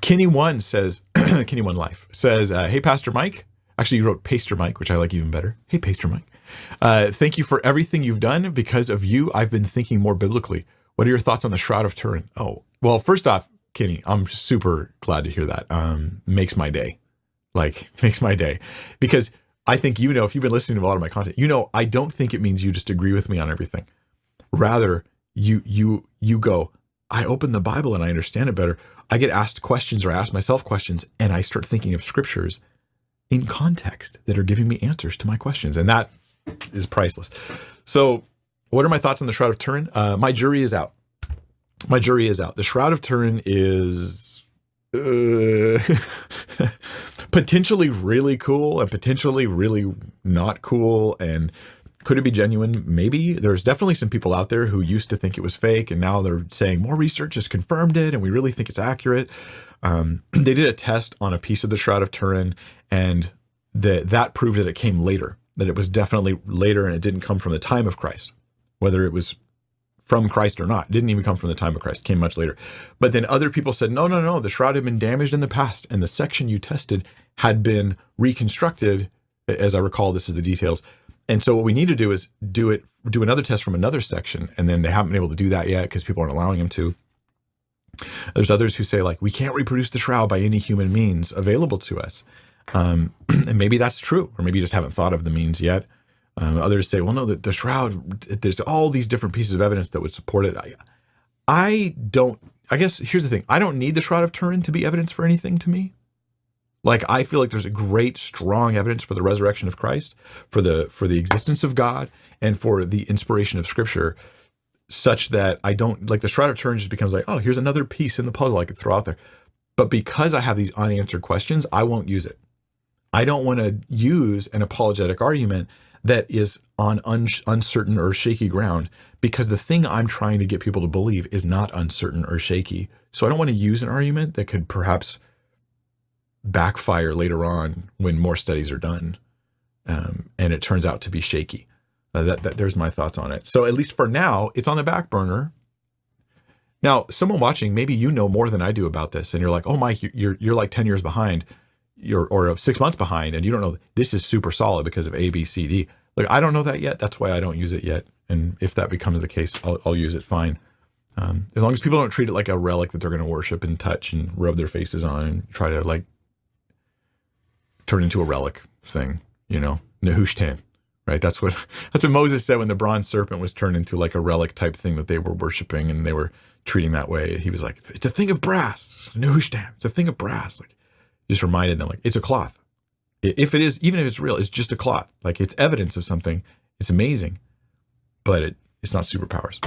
Kenny One says, Kenny One Life says, hey, Pastor Mike. Actually, you wrote Paster Mike, which I like even better. Hey, Paster Mike. Thank you for everything you've done. Because of you, I've been thinking more biblically. What are your thoughts on the Shroud of Turin? Oh, well, first off, Kenny, I'm super glad to hear that. Makes my day. Makes my day. Because I think, if you've been listening to a lot of my content, I don't think it means you just agree with me on everything. Rather, you go, I open the Bible and I understand it better. I get asked questions or I ask myself questions and I start thinking of scriptures in context that are giving me answers to my questions. And that is priceless. So what are my thoughts on the Shroud of Turin? My jury is out. My jury is out. The Shroud of Turin is potentially really cool and potentially really not cool. And could it be genuine? Maybe. There's definitely some people out there who used to think it was fake and now they're saying more research has confirmed it and we really think it's accurate. They did a test on a piece of the Shroud of Turin and that proved that it came later, that it was definitely later and it didn't come from the time of Christ, whether it was from Christ or not. It didn't even come from the time of Christ, it came much later. But then other people said, no, the shroud had been damaged in the past and the section you tested had been reconstructed. As I recall, this is the details. And so what we need to do is do another test from another section. And then they haven't been able to do that yet because people aren't allowing them to. There's others who say we can't reproduce the shroud by any human means available to us. And maybe that's true, or maybe you just haven't thought of the means yet. Others say, well, no, the shroud, there's all these different pieces of evidence that would support it. I guess here's the thing. I don't need the Shroud of Turin to be evidence for anything to me. I feel like there's a great, strong evidence for the resurrection of Christ, for the existence of God, and for the inspiration of Scripture, such that I don't, the Shroud of Turin just becomes oh, here's another piece in the puzzle I could throw out there. But because I have these unanswered questions, I won't use it. I don't want to use an apologetic argument that is on uncertain or shaky ground, because the thing I'm trying to get people to believe is not uncertain or shaky. So I don't want to use an argument that could perhaps backfire later on when more studies are done, and it turns out to be shaky. There's my thoughts on it. So at least for now, it's on the back burner. Now, someone watching, maybe you know more than I do about this, and you're like, oh, Mike, you're 10 years behind, or 6 months behind, and you don't know this is super solid because of A, B, C, D. I don't know that yet. That's why I don't use it yet. And if that becomes the case, I'll use it fine. As long as people don't treat it like a relic that they're going to worship and touch and rub their faces on and try to turn into a relic thing, Nehushtan, right? That's what Moses said when the bronze serpent was turned into a relic type thing that they were worshiping and they were treating that way. He was like, it's a thing of brass, Nehushtan. It's a thing of brass. Just reminded them, it's a cloth. If it is, even if it's real, it's just a cloth. It's evidence of something. It's amazing, but it's not superpowers.